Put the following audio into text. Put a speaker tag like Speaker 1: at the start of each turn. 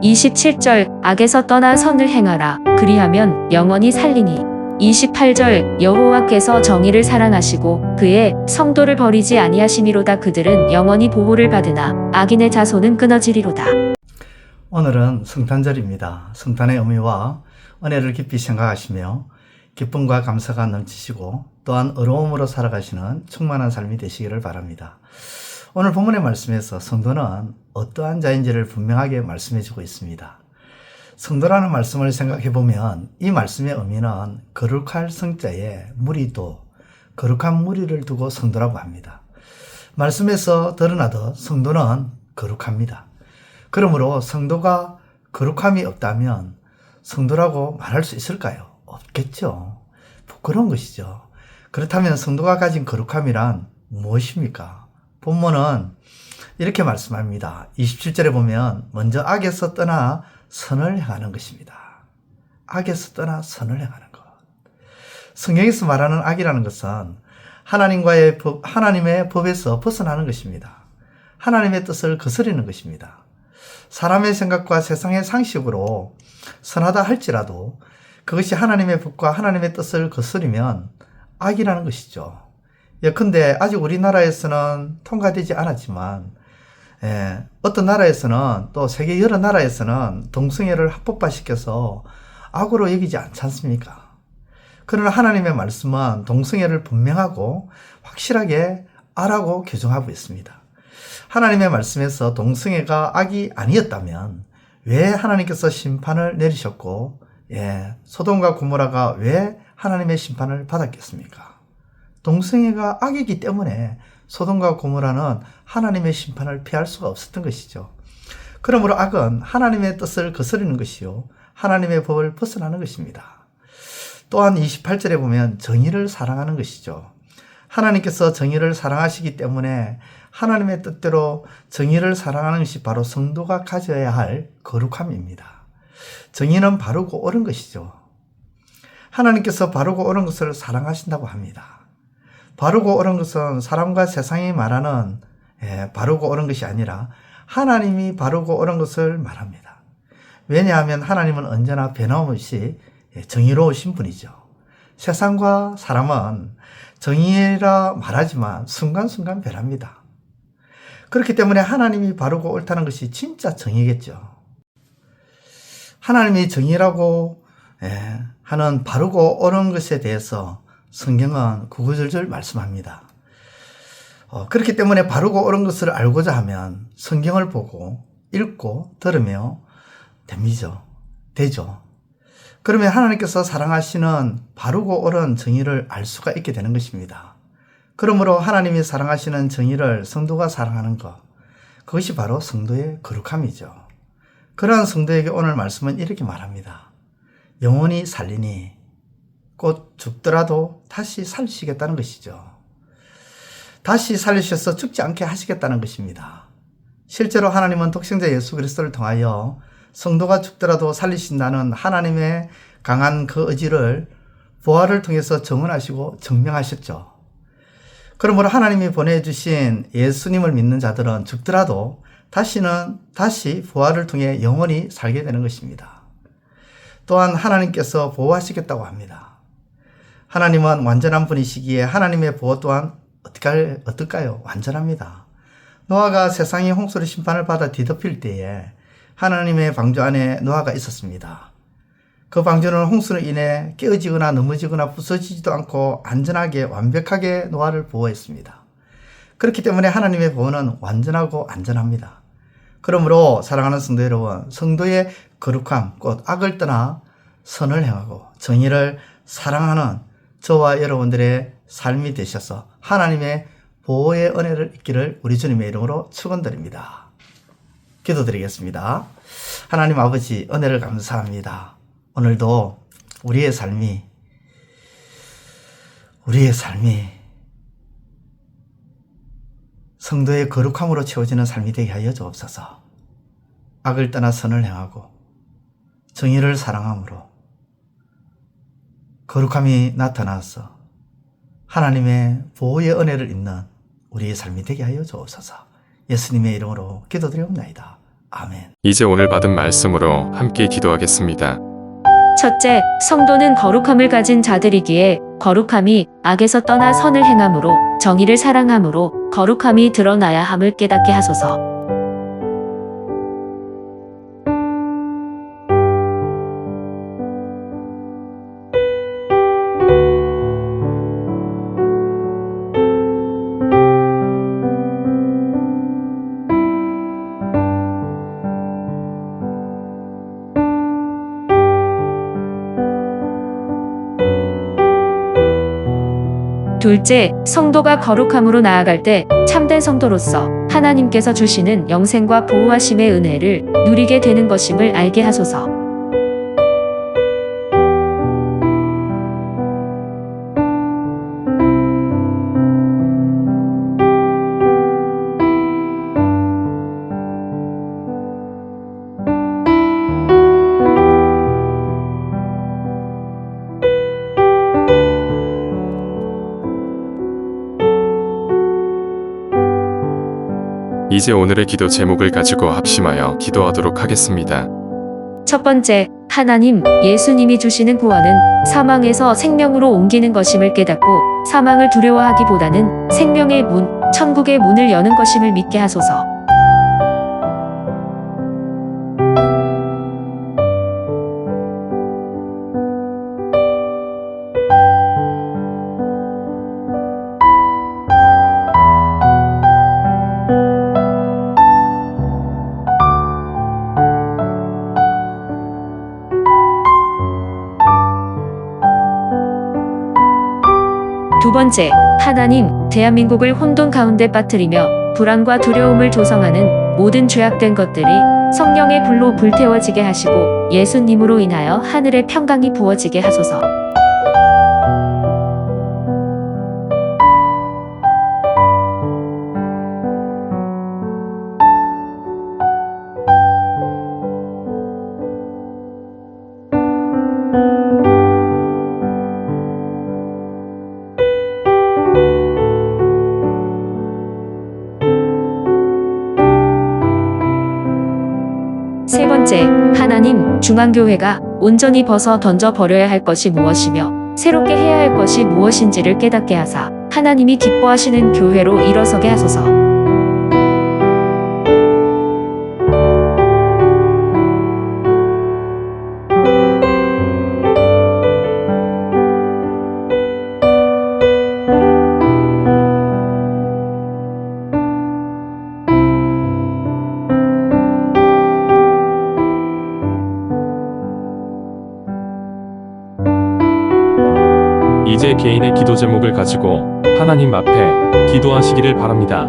Speaker 1: 27절 악에서 떠나 선을 행하라. 그리하면 영원히 살리니. 28절 여호와께서 정의를 사랑하시고 그의 성도를 버리지 아니하심이로다. 그들은 영원히 보호를 받으나 악인의 자손은 끊어지리로다.
Speaker 2: 오늘은 성탄절입니다. 성탄의 의미와 은혜를 깊이 생각하시며 기쁨과 감사가 넘치시고 또한 어려움으로 살아가시는 충만한 삶이 되시기를 바랍니다. 오늘 본문의 말씀에서 성도는 어떠한 자인지를 분명하게 말씀해주고 있습니다. 성도라는 말씀을 생각해보면 이 말씀의 의미는 거룩할 성자에 무리도 거룩한 무리를 두고 성도라고 합니다. 말씀에서 드러나듯 성도는 거룩합니다. 그러므로 성도가 거룩함이 없다면 성도라고 말할 수 있을까요? 없겠죠. 부끄러운 것이죠. 그렇다면 성도가 가진 거룩함이란 무엇입니까? 본문은 이렇게 말씀합니다. 27절에 보면 먼저 악에서 떠나 선을 행하는 것입니다. 악에서 떠나 선을 행하는 것. 성경에서 말하는 악이라는 것은 하나님의 법에서 벗어나는 것입니다. 하나님의 뜻을 거스르는 것입니다. 사람의 생각과 세상의 상식으로 선하다 할지라도 그것이 하나님의 법과 하나님의 뜻을 거스르면 악이라는 것이죠. 예컨대 아직 우리나라에서는 통과되지 않았지만 어떤 나라에서는 또 세계 여러 나라에서는 동성애를 합법화시켜서 악으로 여기지 않지 않습니까? 그러나 하나님의 말씀은 동성애를 분명하고 확실하게 아라고 규정하고 있습니다. 하나님의 말씀에서 동성애가 악이 아니었다면 왜 하나님께서 심판을 내리셨고 소돔과 고모라가 왜 하나님의 심판을 받았겠습니까? 동성애가 악이기 때문에 소돔과 고모라는 하나님의 심판을 피할 수가 없었던 것이죠. 그러므로 악은 하나님의 뜻을 거스르는 것이요 하나님의 법을 벗어나는 것입니다. 또한 28절에 보면 정의를 사랑하는 것이죠. 하나님께서 정의를 사랑하시기 때문에 하나님의 뜻대로 정의를 사랑하는 것이 바로 성도가 가져야 할 거룩함입니다. 정의는 바르고 옳은 것이죠. 하나님께서 바르고 옳은 것을 사랑하신다고 합니다. 바르고 옳은 것은 사람과 세상이 말하는 바르고 옳은 것이 아니라 하나님이 바르고 옳은 것을 말합니다. 왜냐하면 하나님은 언제나 변함없이 정의로우신 분이죠. 세상과 사람은 정의라 말하지만 순간순간 변합니다. 그렇기 때문에 하나님이 바르고 옳다는 것이 진짜 정의겠죠. 하나님이 정의라고 하는 바르고 옳은 것에 대해서 성경은 구구절절 말씀합니다. 그렇기 때문에 바르고 옳은 것을 알고자 하면 성경을 보고 읽고 들으며 되죠. 그러면 하나님께서 사랑하시는 바르고 옳은 정의를 알 수가 있게 되는 것입니다. 그러므로 하나님이 사랑하시는 정의를 성도가 사랑하는 것, 그것이 바로 성도의 거룩함이죠. 그러한 성도에게 오늘 말씀은 이렇게 말합니다. 영원히 살리니 곧 죽더라도 다시 살리시겠다는 것이죠. 다시 살리셔서 죽지 않게 하시겠다는 것입니다. 실제로 하나님은 독생자 예수 그리스도를 통하여 성도가 죽더라도 살리신다는 하나님의 강한 그 의지를 부활을 통해서 증언하시고 증명하셨죠. 그러므로 하나님이 보내주신 예수님을 믿는 자들은 죽더라도 다시 부활을 통해 영원히 살게 되는 것입니다. 또한 하나님께서 보호하시겠다고 합니다. 하나님은 완전한 분이시기에 하나님의 보호 또한 어떨까요? 완전합니다. 노아가 세상의 홍수로 심판을 받아 뒤덮일 때에 하나님의 방주 안에 노아가 있었습니다. 그 방주는 홍수로 인해 깨어지거나 넘어지거나 부서지지도 않고 안전하게 완벽하게 노아를 보호했습니다. 그렇기 때문에 하나님의 보호는 완전하고 안전합니다. 그러므로 사랑하는 성도 여러분, 성도의 거룩함, 곧 악을 떠나 선을 행하고 정의를 사랑하는 저와 여러분들의 삶이 되셔서 하나님의 보호의 은혜를 있기를 우리 주님의 이름으로 축원드립니다. 기도드리겠습니다. 하나님 아버지, 은혜를 감사합니다. 오늘도 우리의 삶이 성도의 거룩함으로 채워지는 삶이 되게 하여 주옵소서. 악을 떠나 선을 행하고 정의를 사랑함으로 거룩함이 나타나서 하나님의 보호의 은혜를 입는 우리의 삶이 되게 하여 주옵소서. 예수님의 이름으로 기도드리옵나이다. 아멘.
Speaker 3: 이제 오늘 받은 말씀으로 함께 기도하겠습니다.
Speaker 1: 첫째, 성도는 거룩함을 가진 자들이기에 거룩함이 악에서 떠나 선을 행함으로 정의를 사랑함으로 거룩함이 드러나야 함을 깨닫게 하소서. 둘째, 성도가 거룩함으로 나아갈 때 참된 성도로서 하나님께서 주시는 영생과 보호하심의 은혜를 누리게 되는 것임을 알게 하소서.
Speaker 3: 이제 오늘의 기도 제목을 가지고 합심하여 기도하도록 하겠습니다.
Speaker 1: 첫 번째, 하나님, 예수님이 주시는 구원은 사망에서 생명으로 옮기는 것임을 깨닫고 사망을 두려워하기보다는 생명의 문, 천국의 문을 여는 것임을 믿게 하소서. 두 번째, 하나님, 대한민국을 혼돈 가운데 빠뜨리며 불안과 두려움을 조성하는 모든 죄악된 것들이 성령의 불로 불태워지게 하시고 예수님으로 인하여 하늘의 평강이 부어지게 하소서. 세 번째, 하나님, 중앙교회가 온전히 벗어 던져 버려야 할 것이 무엇이며 새롭게 해야 할 것이 무엇인지를 깨닫게 하사 하나님이 기뻐하시는 교회로 일어서게 하소서.
Speaker 4: 이제 개인의 기도 제목을 가지고 하나님 앞에 기도하시기를 바랍니다.